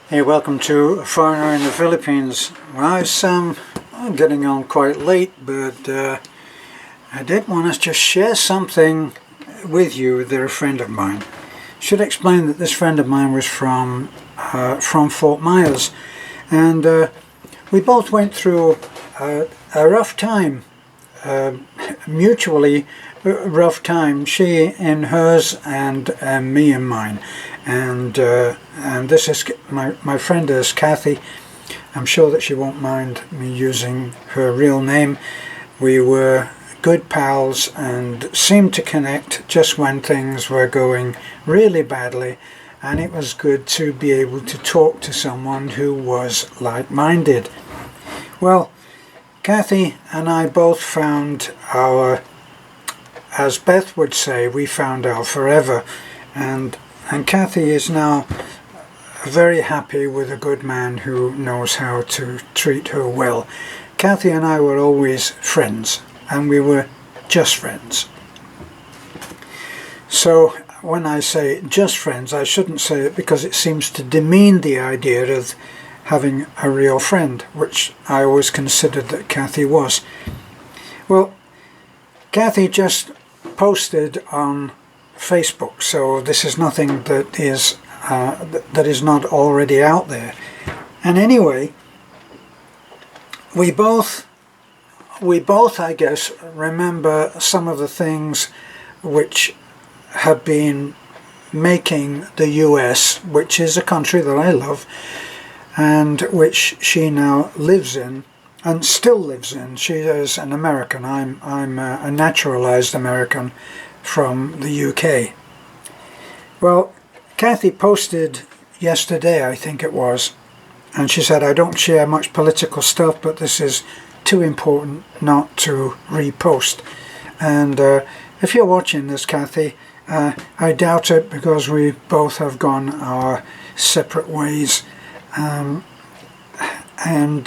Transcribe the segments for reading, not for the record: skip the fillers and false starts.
Hey, welcome to A Foreigner in the Philippines. Well, I'm getting on quite late, but I did want to just share something with you. They're a friend of mine. Should explain that this friend of mine was from Fort Myers, and we both went through a rough time, mutually rough time. She in hers and me in mine. And this is my friend is Kathy. I'm sure that she won't mind me using her real name. We were good pals and seemed to connect just when things were going really badly, and it was good to be able to talk to someone who was like-minded. Well, Kathy and I both found our, as Beth would say, we found our forever, and Kathy is now very happy with a good man who knows how to treat her well. Kathy and I were always friends, and we were just friends. So when I say just friends, I shouldn't say it because it seems to demean the idea of having a real friend, which I always considered that Kathy was. Well, Kathy just posted on Facebook, so this is nothing that is not already out there. And anyway, we both I guess remember some of the things which have been making the US, which is a country that I love and which she now lives in and still lives in. She is an American. I'm a naturalized American from the UK. Well, Kathy posted yesterday, I think it was, and she said, I don't share much political stuff, but this is too important not to repost. And if you're watching this, Kathy, I doubt it because we both have gone our separate ways and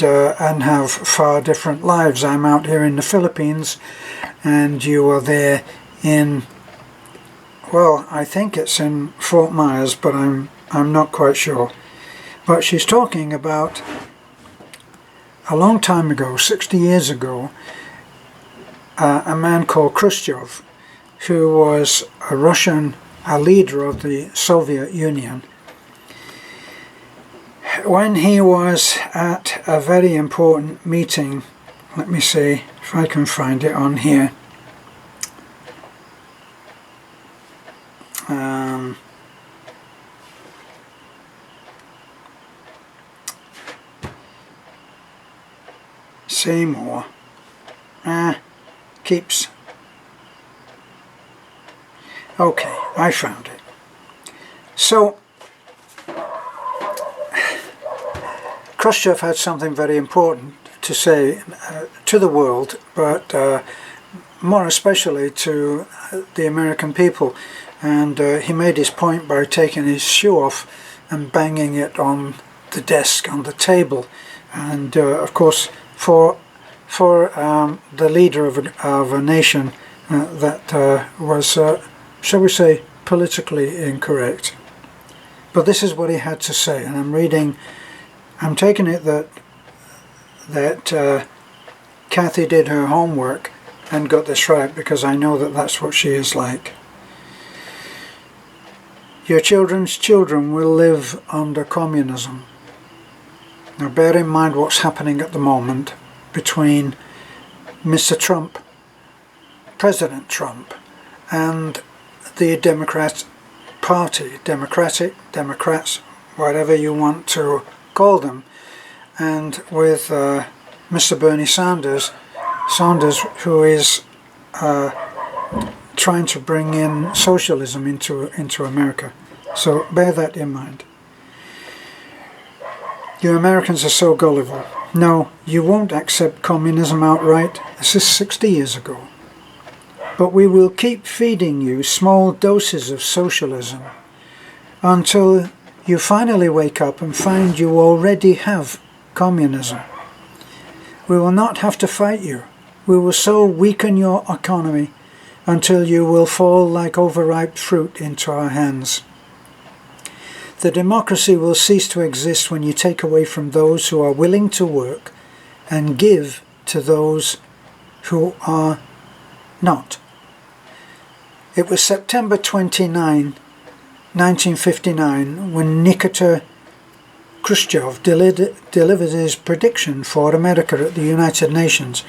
have far different lives. I'm out here in the Philippines and you are there in, well, I think it's in Fort Myers, but I'm not quite sure. But she's talking about a long time ago, 60 years ago, a man called Khrushchev, who was a leader of the Soviet Union. When he was at a very important meeting, let me see if I can find it on here. Seymour keeps. Okay, I found it. So Khrushchev had something very important to say to the world, but more especially to the American people. And he made his point by taking his shoe off and banging it on the desk, on the table. And of course, for the leader of a nation that was, shall we say, politically incorrect. But this is what he had to say, and I'm taking it that Kathy did her homework and got this right, because I know that that's what she is like. Your children's children will live under communism. Now bear in mind what's happening at the moment between Mr. Trump, President Trump, and the Democrat Party, Democrats, whatever you want to call them, and with Mr. Bernie Sanders, who is trying to bring in socialism into America. So bear that in mind. You Americans are so gullible. No, you won't accept communism outright. This is 60 years ago. But we will keep feeding you small doses of socialism until you finally wake up and find you already have communism. We will not have to fight you. We will so weaken your economy until you will fall like overripe fruit into our hands. The democracy will cease to exist when you take away from those who are willing to work and give to those who are not. It was September 29, 1959, when Nikita Khrushchev delivered his prediction for America at the United Nations.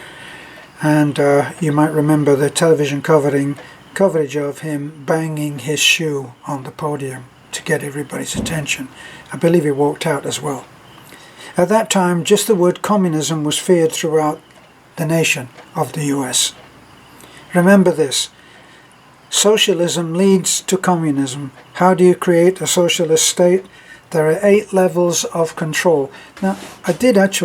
And you might remember the television coverage of him banging his shoe on the podium to get everybody's attention. I believe he walked out as well. At that time, just the word communism was feared throughout the nation of the US. Remember this: socialism leads to communism. How do you create a socialist state? There are 8 levels of control. Now, I did, and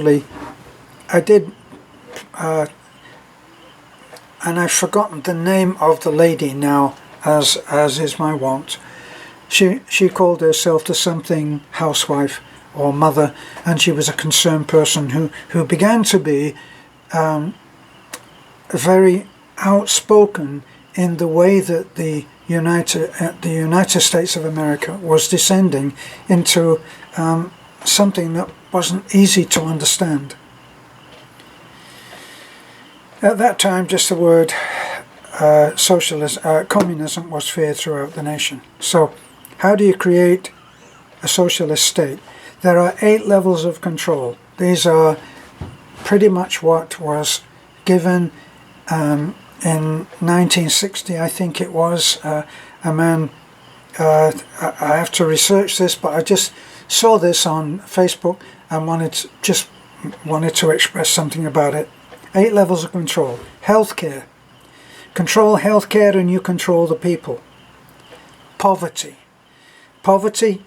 I've forgotten the name of the lady now, as is my wont. She called herself to something housewife or mother, and she was a concerned person who began to be very outspoken in the way that the United States of America was descending into something that wasn't easy to understand. At that time, just the word communism was feared throughout the nation. So, how do you create a socialist state? There are 8 levels of control. These are pretty much what was given in 1960, I think it was. A man, I have to research this, but I just saw this on Facebook and wanted to express something about it. 8 levels of control. Healthcare. Control healthcare and you control the people. Poverty. Poverty.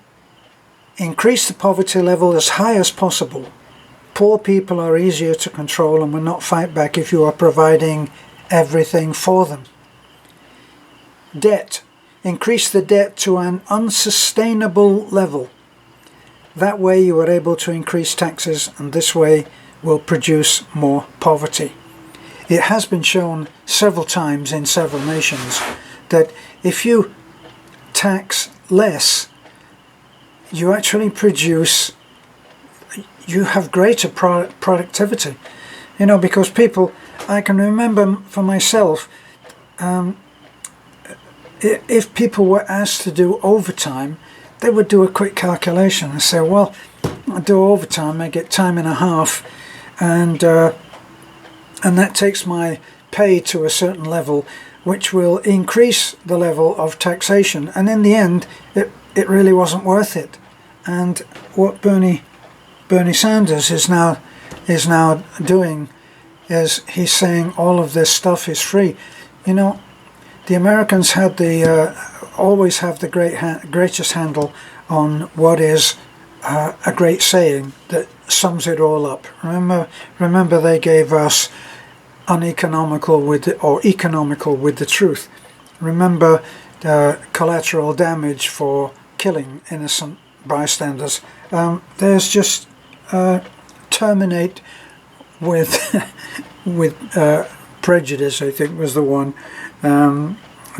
Increase the poverty level as high as possible. Poor people are easier to control and will not fight back if you are providing everything for them. Debt. Increase the debt to an unsustainable level. That way you are able to increase taxes, and this way will produce more poverty. It has been shown several times in several nations that if you tax less, you actually you have greater productivity. Because people, I can remember for myself, if people were asked to do overtime, they would do a quick calculation and say, well, I do overtime, I get time and a half, and that takes my pay to a certain level, which will increase the level of taxation, and in the end it really wasn't worth it. And what Bernie Sanders is now doing is he's saying all of this stuff is free. The Americans had always have the greatest handle on what is a great saying that sums it all up. Remember they gave us economical with the truth. Remember collateral damage for killing innocent bystanders. There's just terminate with prejudice, I think was the one.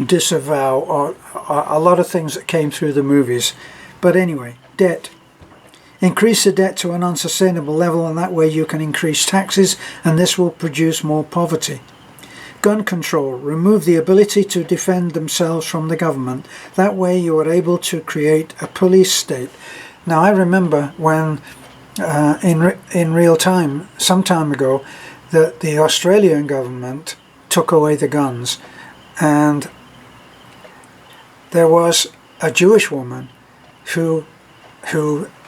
Disavow, or a lot of things that came through the movies. But anyway, debt. Increase the debt to an unsustainable level, and that way you can increase taxes, and this will produce more poverty. Gun control. Remove the ability to defend themselves from the government. That way you are able to create a police state. Now I remember when in real time, some time ago, that the Australian government took away the guns, and there was a Jewish woman who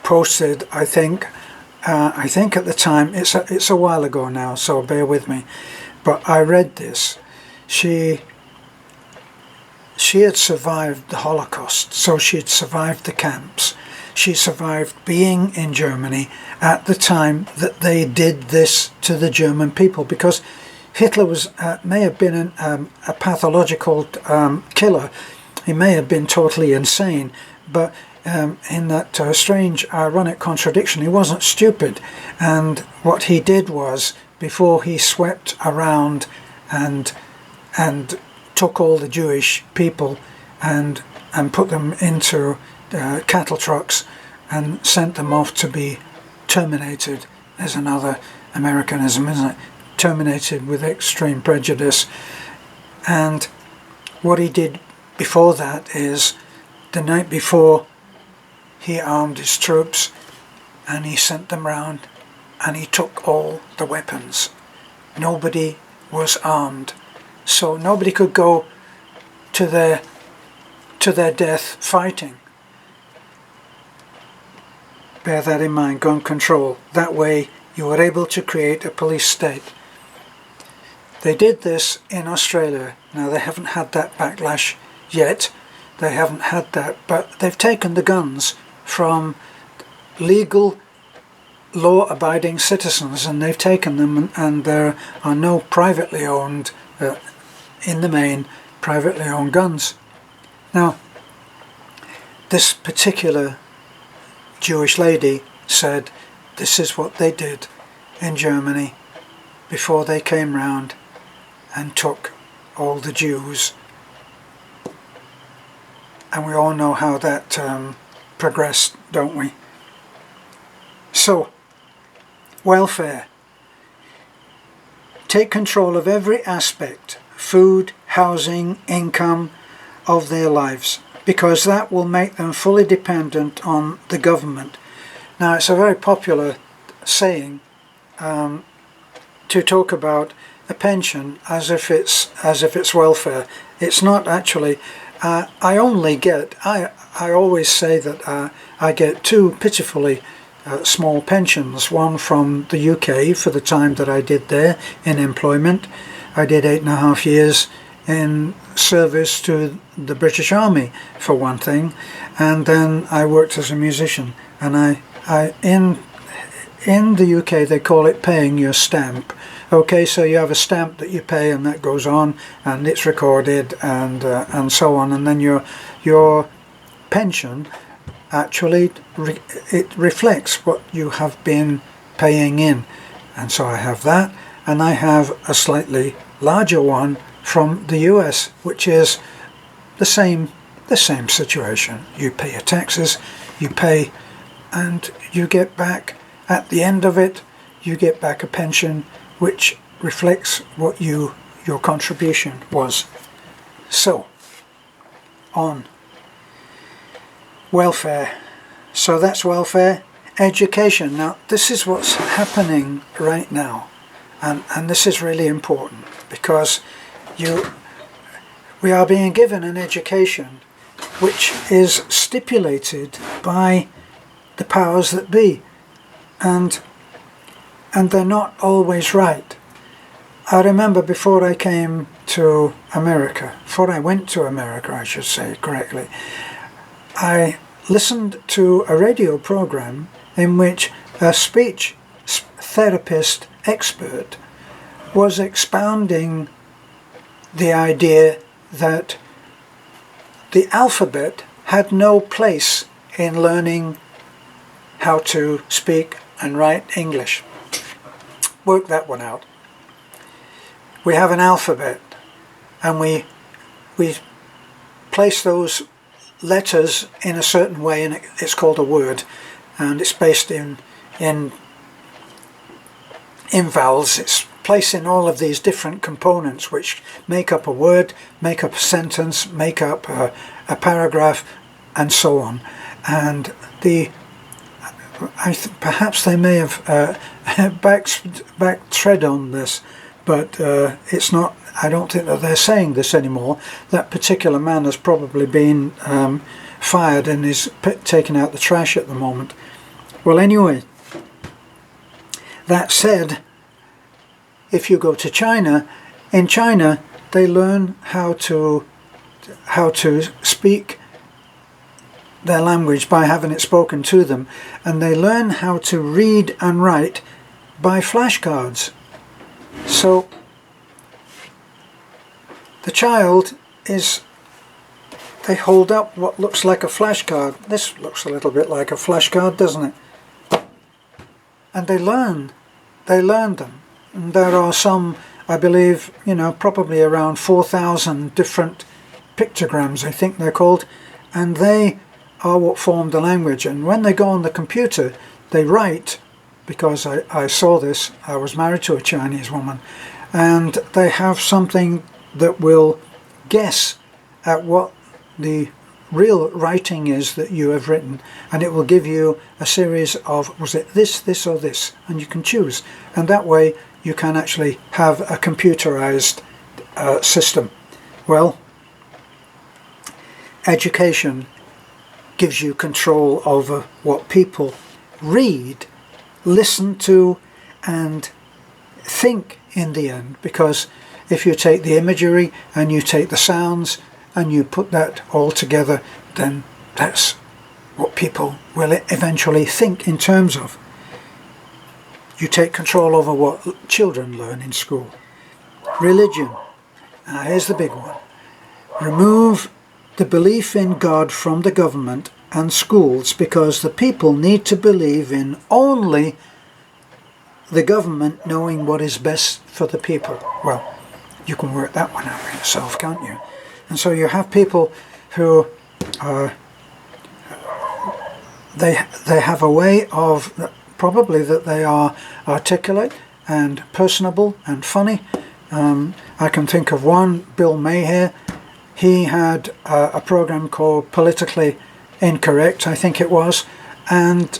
posted, I think at the time, it's a while ago now, so bear with me, but I read this. She had survived the Holocaust, so she had survived the camps. She survived being in Germany at the time that they did this to the German people, because Hitler may have been a pathological killer. He may have been totally insane, but in that strange, ironic contradiction, he wasn't stupid. And what he did was, before he swept around and took all the Jewish people and put them into cattle trucks and sent them off to be terminated. There's another Americanism, isn't it? Terminated with extreme prejudice. And what he did before that is, the night before, he armed his troops and he sent them round and he took all the weapons. Nobody was armed, so nobody could go to their death fighting. Bear that in mind, gun control. That way you were able to create a police state. They did this in Australia. Now they haven't had that backlash yet. They haven't had that, but they've taken the guns from legal, law-abiding citizens, and they've taken them, and there are no privately owned, in the main, privately owned guns. Now, this particular Jewish lady said this is what they did in Germany before they came round and took all the Jews. And we all know how that progressed, don't we? So, welfare. Take control of every aspect, food, housing, income of their lives, because that will make them fully dependent on the government. Now, it's a very popular saying to talk about a pension as if it's welfare. It's not actually. I always say that I get two pitifully small pensions, one from the UK for the time that I did there in employment. I did 8.5 years in service to the British Army, for one thing, and then I worked as a musician. And in the UK they call it paying your stamp. Okay, so you have a stamp that you pay, and that goes on, and it's recorded, and so on, and then your pension actually it reflects what you have been paying in. And so I have that, and I have a slightly larger one from the US, which is the same situation. You pay your taxes, you pay, and you get back at the end of it, you get back a pension which reflects what your contribution was. So, on welfare. So that's welfare. Education. Now, this is what's happening right now, and this is really important, because we are being given an education which is stipulated by the powers that be, and they're not always right. I remember before I came to America, before I went to America, I should say correctly, I listened to a radio program in which a speech therapist expert was expounding the idea that the alphabet had no place in learning how to speak and write English. Work that one out. We have an alphabet, and we place those letters in a certain way, and it's called a word, and it's based in vowels. It's placed in all of these different components which make up a word, make up a sentence, make up a paragraph, and so on. And perhaps they may have backtrod on this, but it's not. I don't think that they're saying this anymore. That particular man has probably been fired and is taking out the trash at the moment. Well, anyway, that said, if you go to China, in China they learn how to speak their language by having it spoken to them, and they learn how to read and write by flashcards. So the child they hold up what looks like a flashcard. This looks a little bit like a flashcard, doesn't it? And they learn them. And there are some, I believe, probably around 4,000 different pictograms, I think they're called, and they are what form the language. And when they go on the computer, they write, because I saw this, I was married to a Chinese woman, and they have something that will guess at what the real writing is that you have written, and it will give you a series of, was it this, this or this, and you can choose, and that way you can actually have a computerized system. Well, education gives you control over what people read, listen to, and think in the end, because if you take the imagery and you take the sounds and you put that all together, then that's what people will eventually think in terms of. You take control over what children learn in school. Religion. Now here's the big one. Remove the belief in God from the government and schools, because the people need to believe in only the government knowing what is best for the people. Well, you can work that one out for yourself, can't you? And so you have people who they have a way of, probably that they are articulate and personable and funny. I can think of one, Bill Maher. He had a program called Politically Incorrect, I think it was, and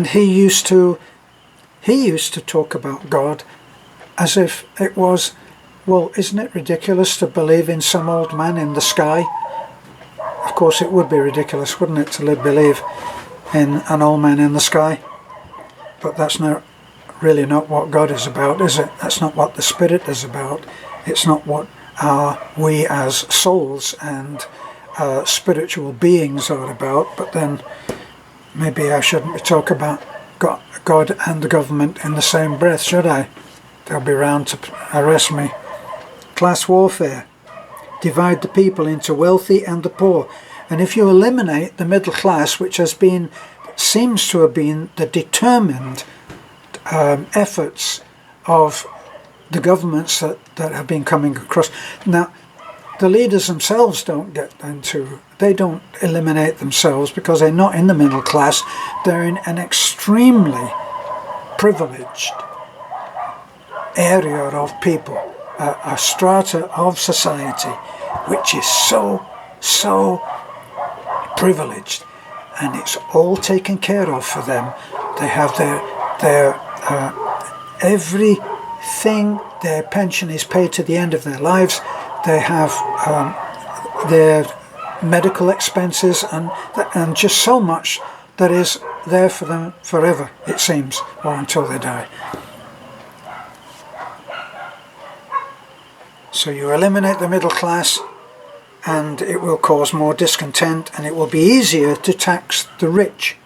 he used to talk about God as if it was, well, isn't it ridiculous to believe in some old man in the sky? Of course it would be ridiculous, wouldn't it, to believe in an old man in the sky? But that's really not what God is about, is it? That's not what the Spirit is about. It's not what we as souls and spiritual beings are about. But then maybe I shouldn't be talking about God and the government in the same breath, should I? They'll be round to arrest me. Class warfare. Divide the people into wealthy and the poor. And if you eliminate the middle class, which seems to have been the determined efforts of the governments that have been coming across. Now, the leaders themselves don't they don't eliminate themselves, because they're not in the middle class. They're in an extremely privileged area of people, a strata of society which is so privileged, and it's all taken care of for them. They have their everything, their pension is paid to the end of their lives. They have their medical expenses and just so much that is there for them forever, it seems, or until they die. So you eliminate the middle class, and it will cause more discontent, and it will be easier to tax the rich,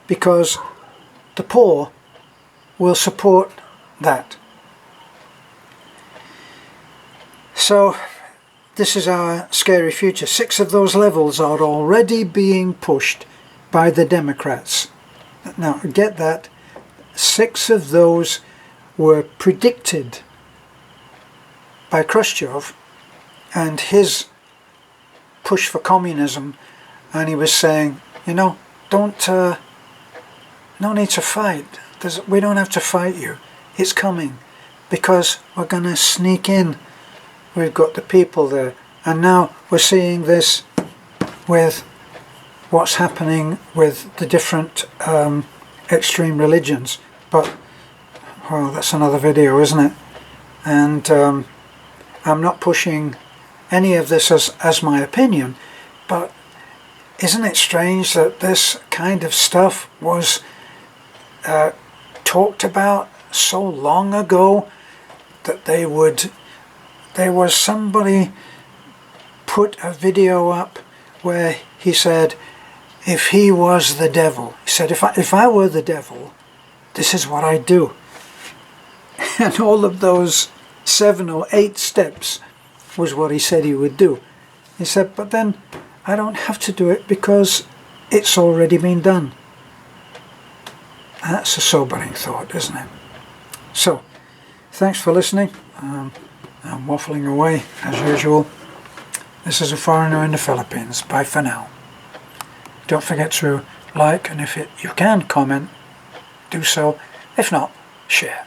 because the poor will support that. So this is our scary future. 6 of those levels are already being pushed by the Democrats. Now get that, 6 of those were predicted by Khrushchev and his push for communism, and he was saying, no need to fight. We don't have to fight you. It's coming, because we're going to sneak in. We've got the people there. And now we're seeing this with what's happening with the different extreme religions. But, well, that's another video, isn't it? And I'm not pushing any of this as my opinion, but isn't it strange that this kind of stuff was talked about so long ago, that there was somebody put a video up where he said, if he was the devil, he said, if I were the devil, this is what I'd do. And all of those 7 or 8 steps was what he said he would do. He said, but then I don't have to do it because it's already been done. That's a sobering thought, isn't it? So, thanks for listening. I'm waffling away as usual. This is A Foreigner in the Philippines. Bye for now. don't forget to like, and if you can comment, do so. If not, share.